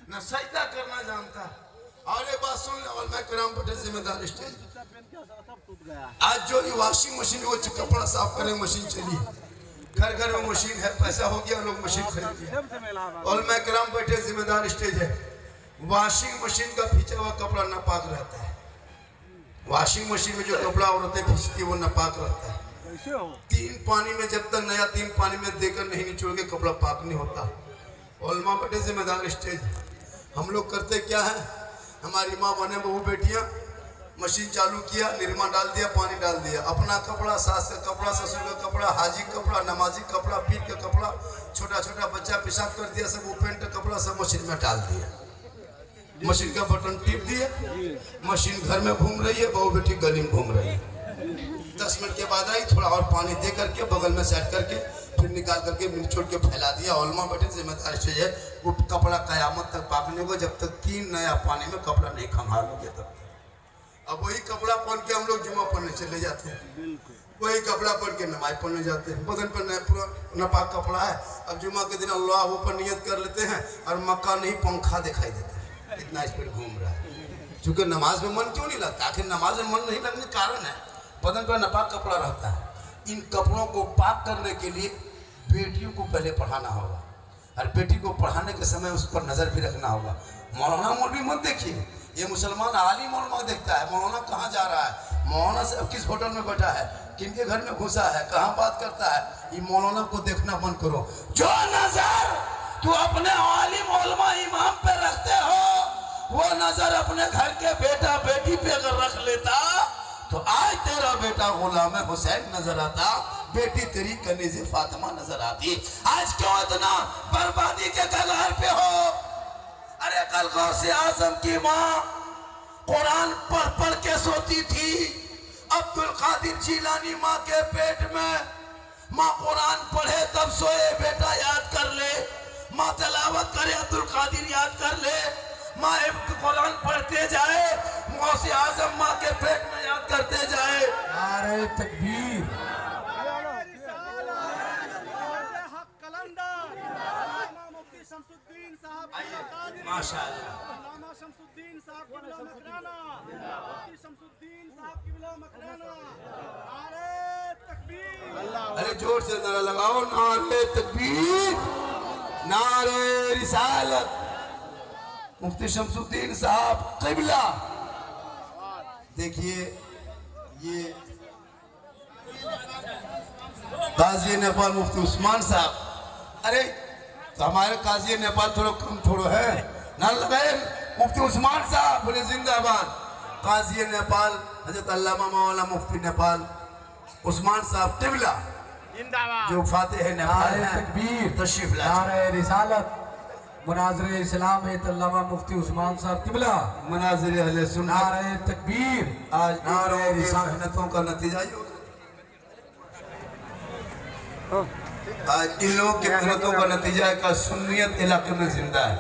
न सजदा करना जानता। और ये बात सुन लो, मैं कराम पटेल जिम्मेदार स्टेज। आज जो ये वॉशिंग मशीन वो कपड़ा साफ करने मशीन चली, घर घर में मशीन है, पैसा हो गया, लोग मशीन खरीद लिया। और मैं कराम पटेल जिम्मेदार स्टेज है। वॉशिंग मशीन का खींचा हुआ कपड़ा नापाक रहता है। वॉशिंग मशीन में जो कपड़ा औरतें खींचती है वो नापाक रहता है। तीन पानी में जब तक नया तीन पानी में देकर नहीं निचोड़ के कपड़ा पाक नहीं होता। ओलमा पटेल जिम्मेदार स्टेज। हम लोग करते क्या है, हमारी माँ बने बहू बेटियां मशीन चालू किया, निरमा डाल दिया, पानी डाल दिया, अपना कपड़ा, सास का कपड़ा, ससुर का कपड़ा, हाजी कपड़ा, नमाजी कपड़ा, पीर का कपड़ा, छोटा छोटा बच्चा पेशाब कर दिया, सब वो पेंट का कपड़ा सब मशीन में डाल दिया। मशीन का बटन टिप दिया, मशीन घर में घूम रही है, बहू बेटी गली में घूम रही है। 10 मिनट के बाद आई, थोड़ा और पानी दे करके बगल में सेट करके फिर निकाल करके छोड़ के फैला दिया। ओलमा पटेल जिम्मेदार स्टेज है। वो कपड़ा कयामत तक पाकने को, जब तक 3 नया पानी में कपड़ा नहीं खंगालोगे तब तक। अब वही कपड़ा पहन के हम लोग जुमा पढ़ने चले जाते हैं, वही कपड़ा पहन के नमाज पढ़ने जाते हैं। बदन पर पूरा नापाक कपड़ा है। अब जुमा के दिन अल्लाह ऊपर नियत कर लेते हैं और मक्का नहीं पंखा दिखाई देता है, इतना स्पीड घूम रहा है। चूंकि नमाज में मन क्यों नहीं लगता? आखिर नमाज में मन नहीं लगने का कारण है बदन पर नापाक कपड़ा रहता है। इन कपड़ों को पाक करने के लिए बेटियों को पहले पढ़ाना होगा, और बेटी को पढ़ाने के समय उस पर नज़र भी रखना होगा। मौलाना मौलवी मत देखिए, ये मुसलमान आलिम मौलाना देखता है मौलाना कहाँ जा रहा है, मौलाना से किस होटल में बैठा है, किनके घर में घुसा है, कहाँ बात करता है। ये मौलाना को देखना बंद करो। जो नज़र तू अपने आलिम उलमा इमाम पे रखते हो, वो नज़र अपने घर के बेटा बेटी पे अगर रख लेता तो आज तेरा बेटा गुलाम हुसैन नजर आता, बेटी तेरी कनीज़े फातिमा नजर आती। आज क्यों इतना बर्बादी के कगार पे हो? अरे कल गौसे आजम की माँ कुरान पढ़ पढ़ के सोती थी। अब्दुल कादिर जिलानी माँ के पेट में, माँ कुरान पढ़े तब सोए, बेटा याद कर ले। माँ तलावत करे, अब्दुल कादिर याद कर ले। माँ कुरान पढ़ते जाए, गौसे आजम माँ के पेट में याद करते जाए। नारे तकबीर। माशाअल्लाह। शमसुद्दीन साहब किबला मकराना, मुफ्ती शमसुद्दीन साहब किबला मकराना। नारे तकबीर। अरे जोर से नारा लगाओ, नारे तकबीर, नारे रिसालत। मुफ्ती शमसुद्दीन साहब किबला। देखिए ये काजी नेपाल मुफ्ती उस्मान साहब। अरे तो हमारे काजी नेपाल थोड़ा कम थोड़ा है ना, लगाए मुफ्ती उस्मान साहब बोले जिंदाबाद। काजी नेपाल हजरत अल्लामा मौलाना मुफ्ती नेपाल उस्मान साहब किबला जिंदाबाद, जो फातिह है नेपाल है। तकबीर। तशरीफ लाए। नारे रिसालत मुनाज़िर इस्लाम अल्लामा मुफ्ती उस्मान साहब किबला। मुनाज़िर अहले सुन्नत। नारे तकबीर। आज नारे रिसालत। मेहनतों का नतीजा ही होगा। आज इन लोगों की मेहनतों का नतीजा है का सुन्नियत इलाके में जिंदा है।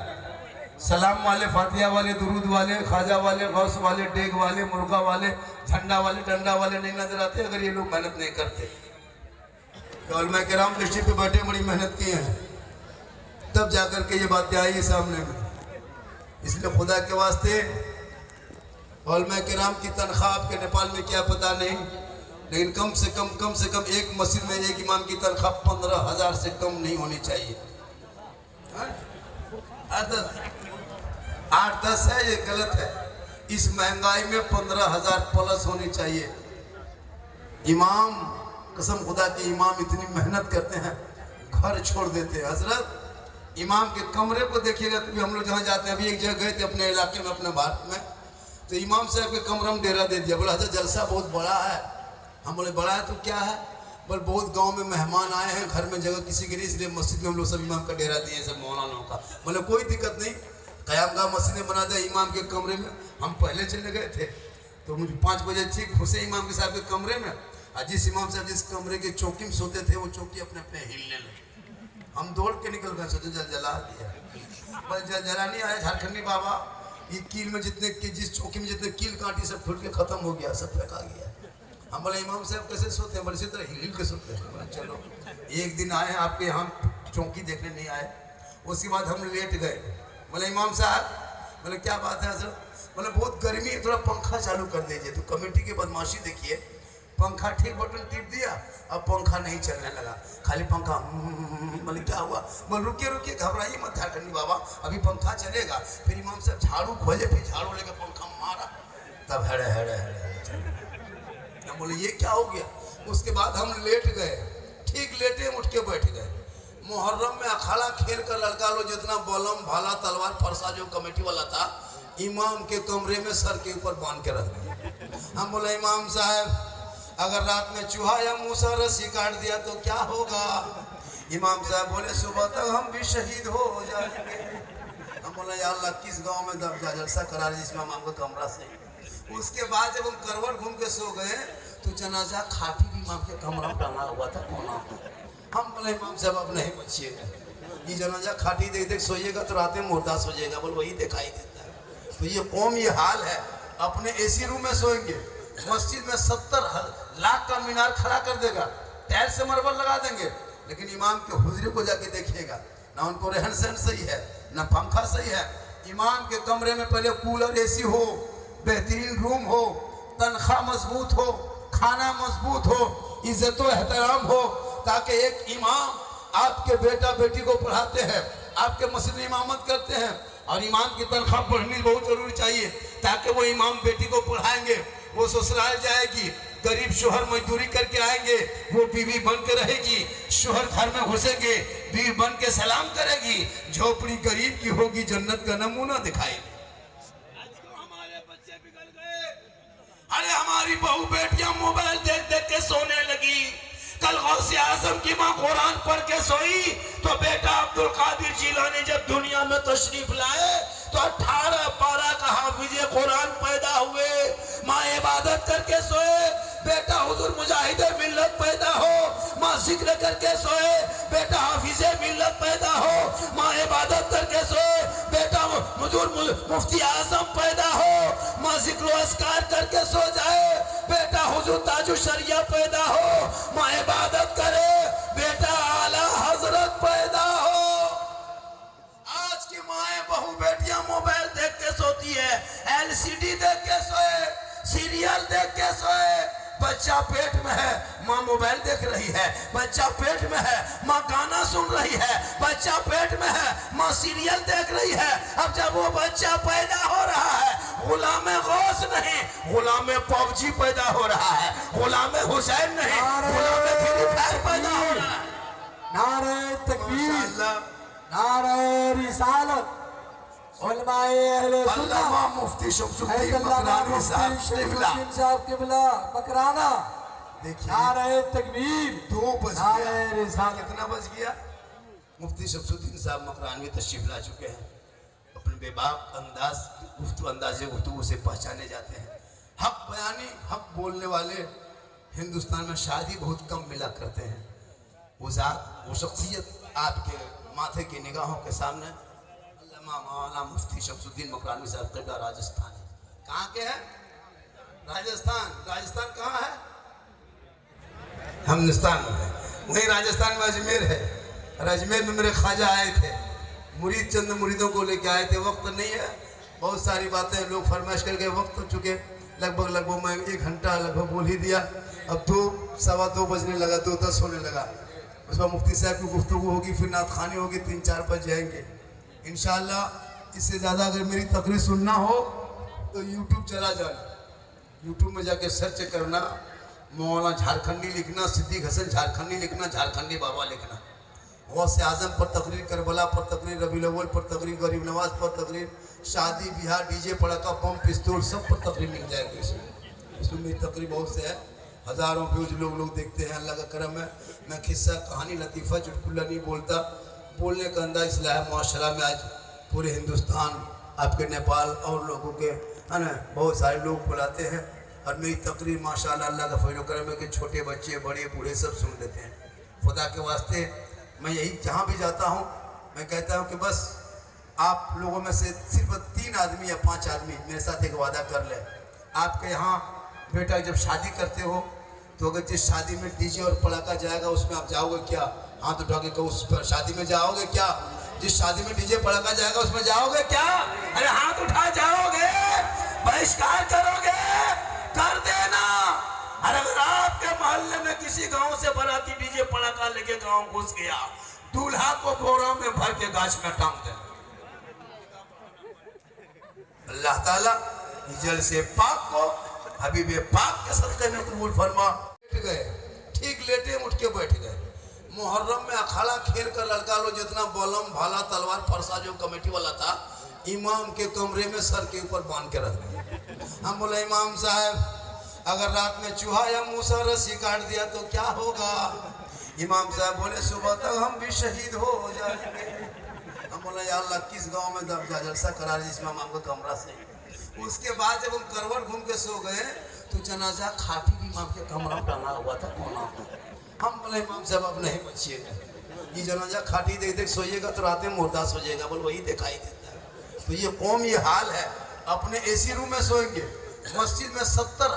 सलाम वाले, फातिहा वाले, दुरूद वाले, खाजा वाले, गौस वाले, डेग वाले, मुर्गा वाले, झंडा वाले, डंडा वाले नहीं नजर आते अगर ये लोग मेहनत नहीं करते। तो उलमा किराम दृष्टि पे बैठे बड़ी मेहनत की है, तब जाकर के ये बातें आई सामने में। इसलिए खुदा के वास्ते उलमा किराम की तनख्वाह आपके नेपाल में क्या पता नहीं, लेकिन कम से कम एक मस्जिद में एक इमाम की तनख्वाह 15,000 से कम नहीं होनी चाहिए। 8-10 है, ये गलत है। इस महंगाई में 15,000 प्लस होनी चाहिए। इमाम, कसम खुदा के इमाम इतनी मेहनत करते हैं, घर छोड़ देते हैं। हजरत इमाम के कमरे को देखिएगा, कभी हम लोग जहाँ जाते हैं, अभी एक जगह गए थे अपने इलाके में, अपने भारत में, तो इमाम साहब के कमरे में डेरा दे दिया। बोला हजरत जलसा बहुत बड़ा है। हम बोले बड़ा है तो क्या है? बोले बहुत गांव में मेहमान आए हैं, घर में जगह किसी के लिए, इसलिए मस्जिद में हम लोग सब इमाम का डेरा दिए सब मौलाना का। बोले कोई दिक्कत नहीं, क़यामगाह मस्जिद बना दिया इमाम के कमरे में। हम पहले चले गए थे तो मुझे 5 बजे ठीक घुसे इमाम के साहब के कमरे में, और जिस इमाम साहब जिस कमरे के चौकी में सोते थे वो चौकी अपने अपने हिलने लगे। हम दौड़ के निकल गए, सोचे जल जला दिया। बस जल जला नहीं आया, झारखंडी बाबा ये कील में जितने जिस चौकी में जितने कील काटी सब खुल के खत्म हो गया, सब फेंका गया। हम बोले इमाम साहब कैसे सोते हैं? बोले इसी तरह हिल के सोते हैं। बोले चलो एक दिन आए आपके यहाँ चौकी देखने नहीं आए, उसके बाद हम लेट गए, बोले इमाम साहब, बोले क्या बात है हजरत? बोले बहुत गर्मी है, थोड़ा पंखा चालू कर दीजिए। तो कमेटी की बदमाशी देखिए, पंखा ठीक बटन टिप दिया, अब पंखा नहीं चलने लगा, खाली पंखा। बोले क्या हुआ? बोले रुकिए रुकिए, घबराइए मत झारखंडी बाबा, अभी पंखा चलेगा। फिर इमाम साहब झाड़ू खोले, फिर झाड़ू लेके पंखा मारा, तब हेड़े हेड़े हेड़े। बोले ये क्या हो गया? उसके बाद हम लेट गए, ठीक लेटे उठ के बैठ गए। मुहर्रम में अखाड़ा खेल कर लड़का लोग जितना बलम भाला तलवार फरसा जो कमेटी वाला था, इमाम के कमरे में सर के ऊपर बांध के रख दिया। हम बोले इमाम साहब, अगर रात में चूहा या मूसा रस्सी काट दिया तो क्या होगा? इमाम साहब बोले सुबह तक हम भी शहीद हो जाएंगे। हम बोले या अल्लाह, किस गांव में दबजा जलसा करा रहे जिसमें इमाम का कमरा से। उसके बाद जब हम करवट घूम के सो गए तो जनाजा खाटी भी इमाम के कमरा में डाला हुआ था कोना में। हम बोले इमाम साहब अब नहीं बचिएगा, ये जनाजा खाटी देख देख सोइएगा तो रात में मुर्दास हो जाएगा। बोले वही दिखाई देता है। तो ये कौम ये हाल है, अपने एसी रूम में सोएंगे, मस्जिद में 70 लाख का मीनार खड़ा कर देगा, टाइल से मार्बल लगा देंगे, लेकिन इमाम के हुजरे को जाके देखिएगा, ना उनको रहन सहन सही है, ना पंखा सही है। इमाम के कमरे में पहले कूलर एसी हो, बेहतरीन रूम हो, तनख्वाह मजबूत हो, खाना मजबूत हो, इज्जत व एहतराम हो, ताकि एक इमाम आपके बेटा बेटी को पढ़ाते हैं, आपके मस्जिद में इमामत करते हैं, और इमाम की तनख्वाह बढ़नी बहुत जरूरी चाहिए, ताकि वो इमाम बेटी को पढ़ाएंगे, वो ससुराल जाएगी, गरीब शोहर मजदूरी करके आएंगे, वो बीवी बन के रहेगी, शोहर घर में घुसेंगे, बीवी बन के सलाम करेगी, झोपड़ी गरीब की होगी, जन्नत का नमूना दिखाएगी। हमारे बच्चे बिगड़ गए, अरे हमारी बहू बेटियां मोबाइल देख देख के सोने लगी। कल गौसे आजम की माँ कुरान पढ़ के सोई तो बेटा अब्दुल कादिर जिलानी जब दुनिया में तशरीफ लाए तो 18 पारा का हाफिज़े कुरान पैदा हुए। माँ इबादत करके सोए, बेटा हुजूर मुजाहिदे मिल्लत पैदा हो। माँ जिक्र करके सोए, बेटा हाफिज़े मिल्लत पैदा हो। माँ इबादत करके सोए, बेटा हुजूर मुफ्ती आजम पैदा हो। माँ जिक्र अस्कार करके सो जाए, बेटा हुजूर ताजु शरिया पैदा हो। माँ इबादत करे, बेटा आला हजरत पैदा हो। आज की माएँ बहू बेटियां मोबाइल देख के सोती है, एलसीडी देख के सोए, सीरियल देख के सोए। बच्चा पेट में है, माँ मोबाइल देख रही है, बच्चा पेट में है, माँ गाना सुन रही है, बच्चा पेट में है, माँ सीरियल देख रही है। अब जब वो बच्चा पैदा हो रहा है, गुलाम गौस नहीं, गुलाम पबजी पैदा हो रहा है, गुलाम हुसैन नहीं, गुलाम फ्री फायर पैदा हो रहा है। नारे तकबीर, नारे रिसालत, उलमाए अहले सुन्नत, मुफ्ती शमसुद्दीन मकरानी साहब क़िबला मकराना। देखिए नारे तकबीर, 2 बज नारे गया, रिसालत। कितना बज गया? मुफ्ती शमसुद्दीन साहब मकरानी तशरीफ ला चुके हैं, अपने बेबाक अंदाज़े गुफ्तगू से पहचाने जाते हैं। हक बयानी, हक बोलने वाले हिंदुस्तान में शायद ही बहुत कम मिला करते हैं। वो ज़ात, वो शख्सियत आपके माथे की निगाहों के सामने मौलाना मुफ्ती शमसुद्दीन मकरानी साहब क़िबला राजस्थान है। कहाँ के हैं? राजस्थान। राजस्थान कहाँ है? हम हिंदुस्तान में है, वहीं राजस्थान में अजमेर है। और अजमेर में मेरे ख्वाजा आए थे, मुरीद चंद मुरीदों को लेके आए थे। वक्त नहीं है, बहुत सारी बातें लोग फरमाइश करके वक्त हो चुके, लगभग मैं 1 घंटा लगभग बोल ही दिया। अब 2 सवा 2 बजने लगा, 2:10 होने लगा। उस पर मुफ्ती साहब की गुफ्तगू होगी, फिर नात खानी होगी, 3-4 बज जाएंगे इंशाअल्लाह। इससे ज़्यादा अगर मेरी तकरीर सुनना हो तो यूट्यूब चला जाना, यूट्यूब में जाके सर्च करना, मौलाना झारखंडी लिखना, सिद्दीक हसन झारखंडी लिखना, झारखंडी बाबा लिखना। गौसे आजम पर तकरीर, करबला पर तकरीर, रबीउल अव्वल पर तकरीर, गरीब नवाज पर तकरीर, शादी ब्याह, डीजे पड़ाका, बम पिस्तौल, सब पर तकरीर मिल जाएगी। इसमें मेरी तकरीर बहुत से है, हज़ारों व्यूज लोग देखते हैं, अल्लाह का करम है। मैं किस्सा कहानी लतीफ़ा चुटकुला नहीं बोलता, बोलने का अंदाज इसलिए है माशरा में आज पूरे हिंदुस्तान, आपके नेपाल और लोगों के है ना, बहुत सारे लोग बुलाते हैं। और मेरी तकरीर माशाल्लाह अल्लाह का फजल करम है कि छोटे बच्चे बड़े बूढ़े सब सुन लेते हैं। खुदा के वास्ते मैं यही जहाँ भी जाता हूँ मैं कहता हूँ कि बस आप लोगों में से सिर्फ 3 आदमी या 5 आदमी मेरे साथ एक वादा कर ले। आपके यहाँ बेटा जब शादी करते हो तो अगर जिस शादी में डीजे और पटाखा जाएगा उसमें आप जाओगे क्या? हाथ उठा के कहो उस पर शादी में जाओगे क्या? जिस शादी में डीजे पड़का जाएगा उसमें जाओगे क्या? अरे हाथ उठा जाओगे? बहिष्कार करोगे? कर देना। अरे अगर आपके मोहल्ले में किसी गांव से बाराती डीजे पड़का लेके गांव घुस गया, दूल्हा को बोरों में भर के गाछ में टांग देना। अल्लाह ताला हिजल से पाक को हबीबे पाक के सदक़े में कबूल फरमा। बैठ गए, ठीक लेटे उठ के बैठ गए। मुहर्रम में अखाड़ा खेल कर लड़का लोग जितना बलम भाला तलवार फरसा जो कमेटी वाला था, इमाम के कमरे में सर के ऊपर बांध के रख दिया। हम बोले इमाम साहब अगर रात में चूहा या मूसा रस्सी काट दिया तो क्या होगा? इमाम साहब बोले सुबह तक हम भी शहीद हो जाएंगे। हम बोले या अल्लाह किस गांव में जलसा करा जिसमें इमाम का कमरा से। उसके बाद जब हम करवट घूम के सो गए तो जनाजा खाटी भी इमाम के कमरा में टंगा हुआ था कोना में। हम बोले इमाम साहब अब नहीं बचिएगा, ये जनाजा खाटी देख देख सोइएगा तो रात में मुर्दा सो जाएगा। बोल वही दिखाई देता है। तो ये कौम ये हाल है, अपने एसी रूम में सोएंगे, मस्जिद में 70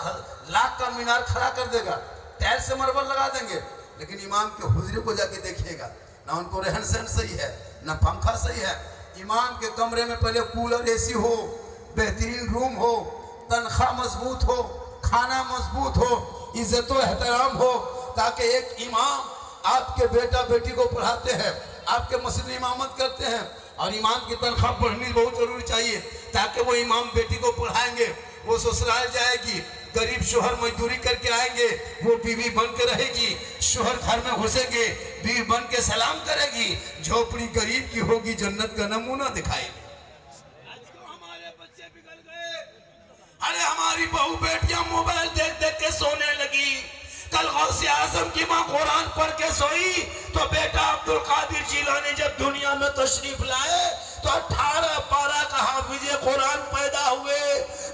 लाख का मीनार खड़ा कर देगा, टाइल से मार्बल लगा देंगे, लेकिन इमाम के हुजरे को जाके देखिएगा ना उनको रहन सहन सही है ना पंखा सही है। इमाम के कमरे में पहले कूलर एसी हो, बेहतरीन रूम हो, तनख्वाह मजबूत हो, खाना मजबूत हो, इज्जत व एहतराम हो, ताकि एक इमाम आपके बेटा बेटी को पढ़ाते हैं, आपके मस्जिद में इमामत करते हैं, और इमाम की तनख्वाह बढ़नी बहुत जरूरी चाहिए ताकि वो इमाम बेटी को पढ़ाएंगे, वो ससुराल जाएगी, गरीब शोहर मजदूरी करके आएंगे, वो बीवी बन के रहेगी, शोहर घर में घुसेंगे, बीवी बन के सलाम करेगी, झोपड़ी गरीब की होगी, जन्नत का नमूना दिखाएगी। हमारे बच्चे बिगड़ गए। अरे हमारी बहू बेटियां मोबाइल देख देख के सोने लगी। कल गौसे आजम की माँ कुरान पढ़ के सोई तो बेटा अब्दुल कादिर जिलानी जब दुनिया में तशरीफ लाए तो 18 पारा का हाफिज कुरान पैदा हुए।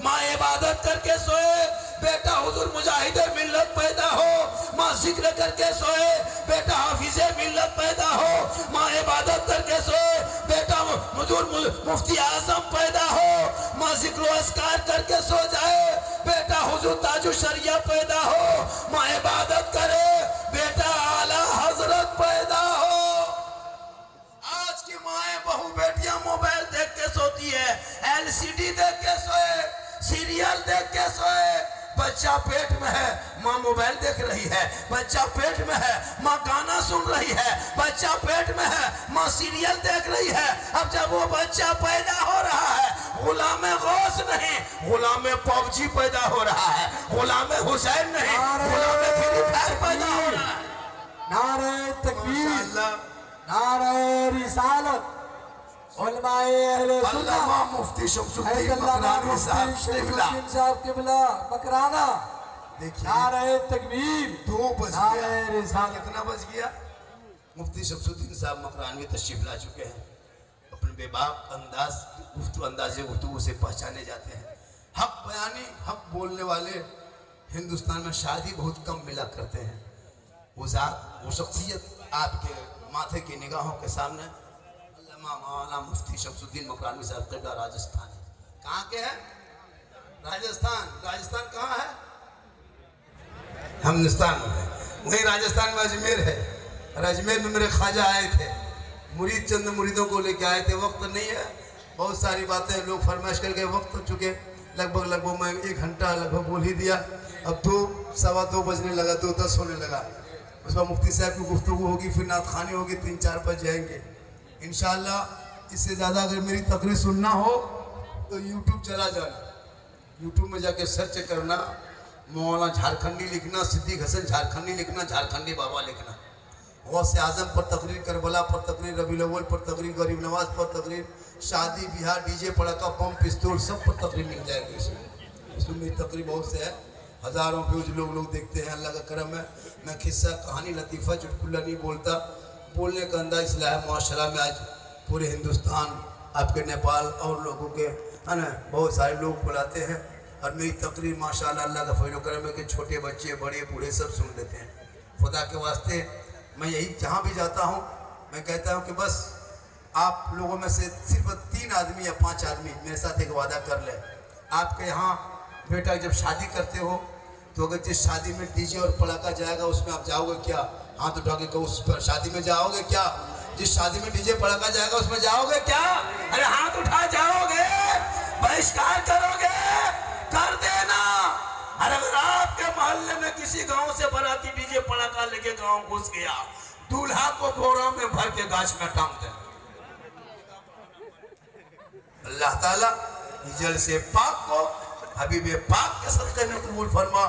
माँ इबादत करके सोए, बेटा हुजूर मुजाहिदे मिल्लत पैदा हो। माँ जिक्र करके सोए, बेटा हाफिजे मिल्लत पैदा हो। माँ इबादत करके सोए, बेटा हुजूर मुफ्ती आजम पैदा हो। माँ जिक्र अस्कार करके सो जाए, बेटा हुजूर ताजु शरिया पैदा हो। माँ इबादत करे, बेटा आला हजरत पैदा हो। आज की माए बहू बेटियां मोबाइल देख के सोती है, एलसीडी देख के सोए, सीरियल देख के सोए। बच्चा पेट में है, माँ मोबाइल देख रही है। बच्चा पेट में है, माँ गाना सुन रही है। बच्चा पेट में है, माँ सीरियल देख रही है। अब जब वो बच्चा पैदा हो रहा है, गुलाम गौस नहीं, गुलाम पबजी पैदा हो रहा है, गुलाम हुसैन नहीं, गुलाम फ्री फायर पैदा हो रहा है। नारे तकबीर, नारे रिसालत, उलमाए अहले सुन्नत, मुफ्ती शमसुद्दीन मकरानी साहब क़िबला मकराना। देखिए नारे तकबीर, 2 बज नारे गया। रिसालत। कितना बज गया? मुफ्ती शमसुद्दीन साहब मकरानी तशरीफ ला चुके हैं। अपने बेबाक अंदाज़े गुफ्तगू से पहचाने जाते हैं। हक बयानी, हक बोलने वाले हिंदुस्तान में शादी बहुत कम मिला करते हैं। वो ज़ात, वो शख्सियत आपके माथे की निगाहों के सामने मौलाना मुफ्ती शमसुद्दीन मकरानी साहब क़िबला राजस्थान। कहाँ के हैं? राजस्थान। राजस्थान कहाँ है? हम हिंदुस्तान में है, वहीं राजस्थान में अजमेर है। और अजमेर में मेरे ख्वाजा आए थे, मुरीद चंद मुरीदों को लेके आए थे। वक्त नहीं है, बहुत सारी बातें लोग फरमाइश करके वक्त हो चुके। लगभग मैं 1 घंटा लगभग बोल ही दिया। अब 2 सवा 2 बजने लगा, 2:10 होने लगा। उसमें मुफ्ती साहब की गुफ्तगू होगी, फिर नात खानी होगी, 3-4 बज जाएंगे इंशाअल्लाह। इससे ज़्यादा अगर मेरी तकरीर सुनना हो तो यूट्यूब चला जाना, यूट्यूब में जाके सर्च करना, मौलाना झारखंडी लिखना, सिद्दीक हसन झारखंडी लिखना, झारखंडी बाबा लिखना। गौसे आजम पर तकरीर, करबला पर तकरीर, रबीउल अव्वल पर तकरीर, गरीब नवाज पर तकरीर, शादी ब्याह, डीजे पड़ाका, बम पिस्तौल सब पर तकरीर मिल जाएगी। इसमें मेरी तकरीर बहुत से है, हज़ारों व्यूज लोग देखते हैं। अल्लाह का करम है। मैं किस्सा, कहानी, लतीफ़ा, चुटकुला नहीं बोलता। बोलने का अंदाज इसलिए है, माशरा में आज पूरे हिंदुस्तान, आपके नेपाल और लोगों के है ना, बहुत सारे लोग बुलाते हैं। और मेरी तकरीर माशाअल्लाह अल्लाह का फजल करम है कि छोटे बच्चे बड़े बूढ़े सब सुन लेते हैं। खुदा के वास्ते मैं यही जहाँ भी जाता हूँ मैं कहता हूँ कि बस आप लोगों में से सिर्फ 3 आदमी या 5 आदमी मेरे साथ एक वादा कर ले। आपके यहाँ बेटा जब शादी करते हो तो अगर जिस शादी में डीजे और पड़ाका जाएगा उसमें आप जाओगे क्या? हाथ उठा के कहो उस पर शादी में जाओगे क्या? जिस शादी में डीजे पड़का जाएगा उसमें जाओगे क्या? अरे हाथ उठा जाओगे? बहिष्कार करोगे? कर देना। अरे अगर आपके मोहल्ले में किसी गांव से बाराती डीजे पड़का लेके गांव घुस गया, दूल्हा को बोरा में भर के गाछ में टांग देना। अल्लाह ताला जल से पाक को हबीबे पाक के सदक़े में कबूल फरमा।